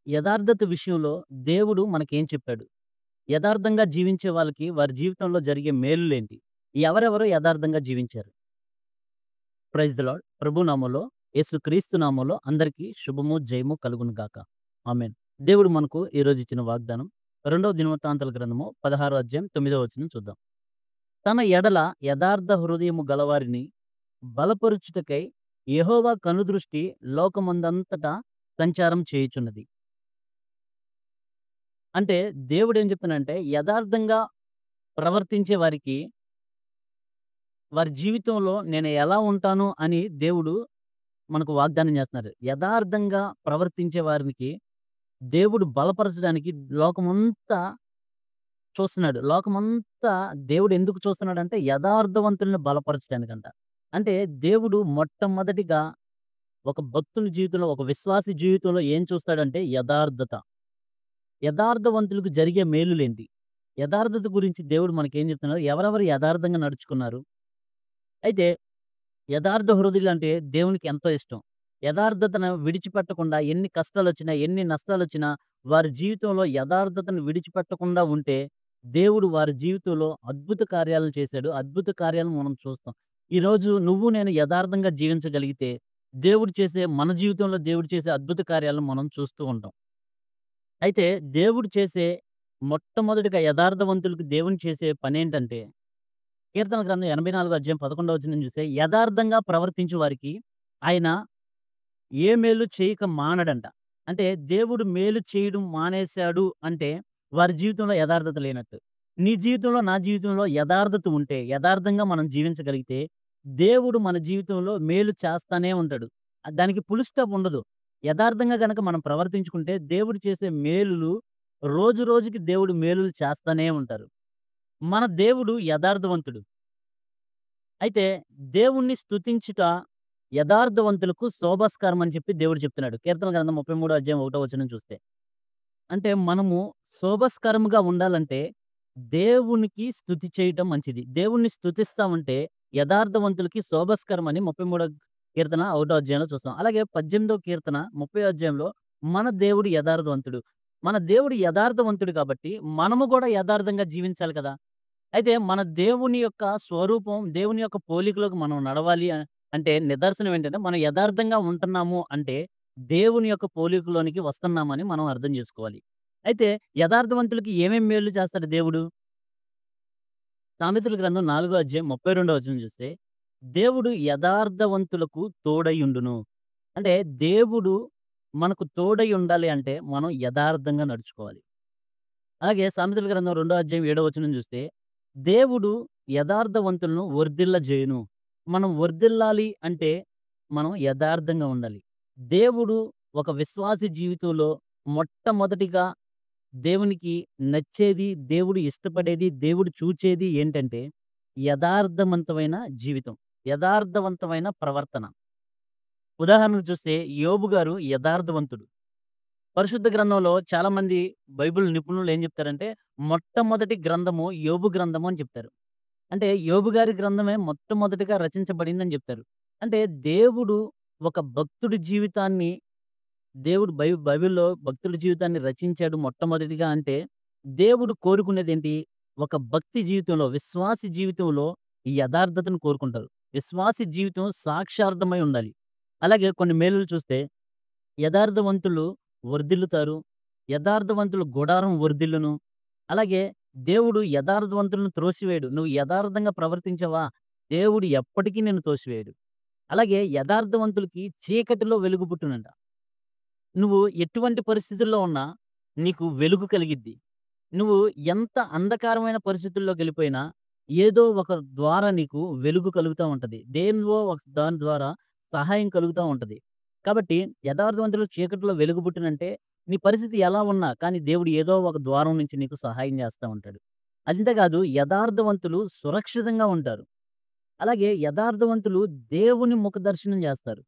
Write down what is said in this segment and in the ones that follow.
యథార్థత విషయంలో దేవుడు మనకేం చెప్పాడు? యథార్థంగా జీవించే వాళ్ళకి వారి జీవితంలో జరిగే మేలులేంటి? ఎవరెవరు యథార్థంగా జీవించారు? Praise the lord. ప్రభు నామంలో, యేసుక్రీస్తు నామంలో అందరికీ శుభము, జయము కలుగును గాక. ఆమేన్. దేవుడు మనకు ఈరోజు ఇచ్చిన వాగ్దానం రెండవ దినవృత్తాంతాల గ్రంథము 16వ అధ్యాయం 9వ వచనం చూద్దాం. తన ఎడల యథార్థ హృదయము గలవారిని బలపరుచుటకై యెహోవా కనుదృష్టి లోకమందంతటా సంచారం చేయుచున్నది. అంటే దేవుడేం చెప్తున్నాడంటే యథార్థంగా ప్రవర్తించే వారికి వారి జీవితంలో నేను ఎలా ఉంటాను అని దేవుడు మనకు వాగ్దానం చేస్తున్నారు. యథార్థంగా ప్రవర్తించే వారికి దేవుడు బలపరచడానికి లోకమంతా చూస్తున్నాడు. లోకమంతా దేవుడు ఎందుకు చూస్తున్నాడంటే యథార్థవంతుల్ని బలపరచడానికంట. అంటే దేవుడు మొట్టమొదటిగా ఒక భక్తుని జీవితంలో, ఒక విశ్వాసి జీవితంలో ఏం చూస్తాడంటే యథార్థత. యథార్థవంతులకు జరిగే మేలులేంటి? యథార్థత గురించి దేవుడు మనకేం చెప్తున్నారు? ఎవరెవరు యథార్థంగా నడుచుకున్నారు? అయితే యథార్థ హృదయులంటే దేవునికి ఎంతో ఇష్టం. యథార్థతను విడిచిపెట్టకుండా ఎన్ని కష్టాలొచ్చినా, ఎన్ని నష్టాలొచ్చినా వారి జీవితంలో యథార్థతను విడిచిపెట్టకుండా ఉంటే, దేవుడు వారి జీవితంలో అద్భుత కార్యాలను చేశాడు. అద్భుత కార్యాలను మనం చూస్తాం. ఈరోజు నువ్వు నేను యథార్థంగా జీవించగలిగితే, మన జీవితంలో దేవుడు చేసే అద్భుత కార్యాలను మనం చూస్తూ ఉంటాం. అయితే దేవుడు చేసే మొట్టమొదటిగా యథార్థవంతులకు దేవుని చేసే పనేంటంటే కీర్తన గ్రంథం 84 అధ్యాయం 11వ వచనం చూస్తే, యథార్థంగా ప్రవర్తించు వారికి ఆయన ఏ మేలు చేయక మానడంట. అంటే దేవుడు మేలు చేయడం మానేశాడు అంటే, వారి జీవితంలో యథార్థత లేనట్టు. నీ జీవితంలో, నా జీవితంలో యథార్థత ఉంటే, యథార్థంగా మనం జీవించగలిగితే, దేవుడు మన జీవితంలో మేలు చేస్తానే ఉంటాడు. దానికి ఫుల్ స్టాప్ ఉండదు. యథార్థంగా గనక మనం ప్రవర్తించుకుంటే, దేవుడు చేసే మేలులు రోజు రోజుకి దేవుడు మేలులు చేస్తానే ఉంటారు. మన దేవుడు యథార్థవంతుడు. అయితే దేవుణ్ణి స్తుతించుట యథార్థవంతులకు శోభస్కరం అని చెప్పి దేవుడు చెప్తున్నాడు. కీర్తన గ్రంథం 33 అధ్యాయం 1 వచనం చూస్తే. అంటే మనము శోభస్కరముగా ఉండాలంటే దేవునికి స్తుతి చేయటం మంచిది. దేవుణ్ణి స్తుతిస్తా ఉంటే యథార్థవంతులకి శోభస్కరం అని 33 కీర్తన 1 అధ్యాయంలో చూస్తాం. అలాగే 18 కీర్తన 30 అధ్యాయంలో మన దేవుడు యథార్థవంతుడు. మన దేవుడు యథార్థవంతుడు కాబట్టి మనము కూడా యథార్థంగా జీవించాలి కదా! అయితే మన దేవుని యొక్క స్వరూపం, దేవుని యొక్క పోలికలోకి మనం నడవాలి అంటే నిదర్శనం ఏంటంటే, మనం యథార్థంగా ఉంటున్నాము అంటే, దేవుని యొక్క పోలికలోనికి వస్తున్నామని మనం అర్థం చేసుకోవాలి. అయితే యథార్థవంతులకి ఏమేం మేలు చేస్తాడు దేవుడు? సామెతల గ్రంథం 4 అధ్యాయం 32వ వచనం చూస్తే, దేవుడు యథార్థవంతులకు తోడయుండును. అంటే దేవుడు మనకు తోడై ఉండాలి అంటే, మనం యథార్థంగా నడుచుకోవాలి. అలాగే సామెతల గ్రంథం 2 అధ్యాయం 7వ వచనం చూస్తే, దేవుడు యథార్థవంతులను వర్ధిల్లజేయును. మనం వర్ధిల్లాలి అంటే మనం యథార్థంగా ఉండాలి. దేవుడు ఒక విశ్వాసి జీవితంలో మొట్టమొదటిగా దేవునికి నచ్చేది, దేవుడు ఇష్టపడేది, దేవుడు చూచేది ఏంటంటే యథార్థవంతమైన జీవితం. యథార్థవంతమైన ప్రవర్తన. ఉదాహరణకు చూస్తే యోబు గారు యథార్థవంతుడు. పరిశుద్ధ గ్రంథంలో చాలామంది బైబిల్ నిపుణులు ఏం చెప్తారంటే, మొట్టమొదటి గ్రంథము యోబు గ్రంథము అని చెప్తారు. అంటే యోబు గారి గ్రంథమే మొట్టమొదటిగా రచించబడిందని చెప్తారు. అంటే దేవుడు ఒక భక్తుడి జీవితాన్ని దేవుడు బైబిల్‌లో భక్తుడి జీవితాన్ని రచించాడు మొట్టమొదటిగా అంటే, దేవుడు కోరుకునేదేంటి? ఒక భక్తి జీవితంలో, విశ్వాసి జీవితంలో ఈ యథార్థతను కోరుకుంటారు. విశ్వాసి జీవితం సాక్షార్థమై ఉండాలి. అలాగే కొన్ని మేలులు చూస్తే యథార్థవంతులు వర్ధిల్లుతారు. యథార్థవంతుల గుడారం వర్ధిల్లును. అలాగే దేవుడు యథార్థవంతులను త్రోసివేయడు. నువ్వు యథార్థంగా ప్రవర్తించావా? దేవుడు ఎప్పటికీ నిన్ను తోసివేయడు. అలాగే యథార్థవంతులకి చీకటిలో వెలుగు పుట్టునంట. నువ్వు ఎటువంటి పరిస్థితుల్లో ఉన్నా నీకు వెలుగు కలిగిద్ది. నువ్వు ఎంత అంధకారమైన పరిస్థితుల్లోకెళ్ళిపోయినా ఏదో ఒక ద్వారా నీకు వెలుగు కలుగుతా ఉంటది. దేనివో ఒక దాని ద్వారా సహాయం కలుగుతా ఉంటది. కాబట్టి యథార్థవంతులు చీకటిలో వెలుగు పుట్టినంటే నీ పరిస్థితి ఎలా ఉన్నా కానీ దేవుడు ఏదో ఒక ద్వారం నుంచి నీకు సహాయం చేస్తా ఉంటాడు. అంతేకాదు యథార్థవంతులు సురక్షితంగా ఉంటారు. అలాగే యథార్థవంతులు దేవుని ముఖదర్శనం చేస్తారు.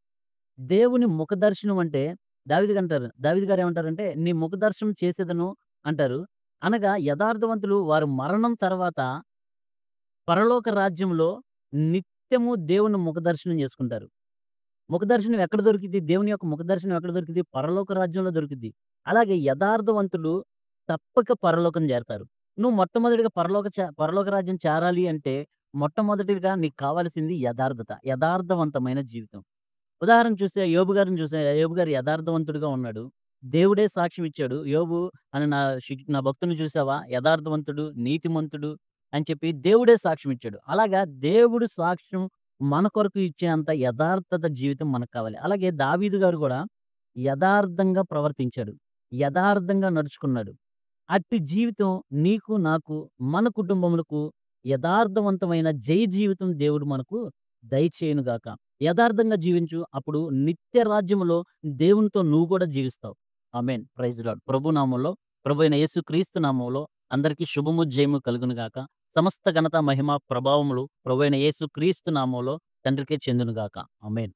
దేవుని ముఖదర్శనం అంటే దావీదు గారు ఏమంటారంటే, "నీ ముఖదర్శనం చేసేదను" అంటారు. అనగా యథార్థవంతులు వారు మరణం తర్వాత పరలోక రాజ్యంలో నిత్యము దేవుని ముఖదర్శనం చేసుకుంటారు. ముఖదర్శనం ఎక్కడ దొరికిద్ది? దేవుని యొక్క ముఖదర్శనం ఎక్కడ దొరికిద్ది? పరలోక రాజ్యంలో దొరికిద్ది. అలాగే యథార్థవంతులు తప్పక పరలోకం చేరతారు. నువ్వు మొట్టమొదటిగా పరలోక రాజ్యం చేరాలి అంటే మొట్టమొదటిగా నీకు కావాల్సింది యథార్థత. యథార్థవంతమైన జీవితం. ఉదాహరణ చూస్తే యోబు గారు యథార్థవంతుడిగా ఉన్నాడు. దేవుడే సాక్ష్యం ఇచ్చాడు. యోబు అని నా భక్తుడిని చూసావా? యథార్థవంతుడు, నీతిమంతుడు అని చెప్పి దేవుడే సాక్ష్యం ఇచ్చాడు. అలాగా దేవుడు సాక్ష్యం మన కొరకు ఇచ్చేంత యథార్థత జీవితం మనకు కావాలి. అలాగే దావీదు గారు కూడా యథార్థంగా ప్రవర్తించాడు. యథార్థంగా నడుచుకున్నాడు. అట్టి జీవితం నీకు, నాకు, మన కుటుంబములకు యథార్థవంతమైన జీవితం దేవుడు మనకు దయచేయునుగాక. యథార్థంగా జీవించు. అప్పుడు నిత్య రాజ్యములో దేవునితో నువ్వు కూడా జీవిస్తావు. ఆమేన్. Praise lord. ప్రభు నామములో, ప్రభువైన యేసుక్రీస్తు నామములో అందరికీ శుభము, జయము కలుగునుగాక. సమస్త ఘనత, మహిమ, ప్రభావములు ప్రభువైన యేసుక్రీస్తు నామములో తండ్రికే చెందునుగాక. ఆమేన్.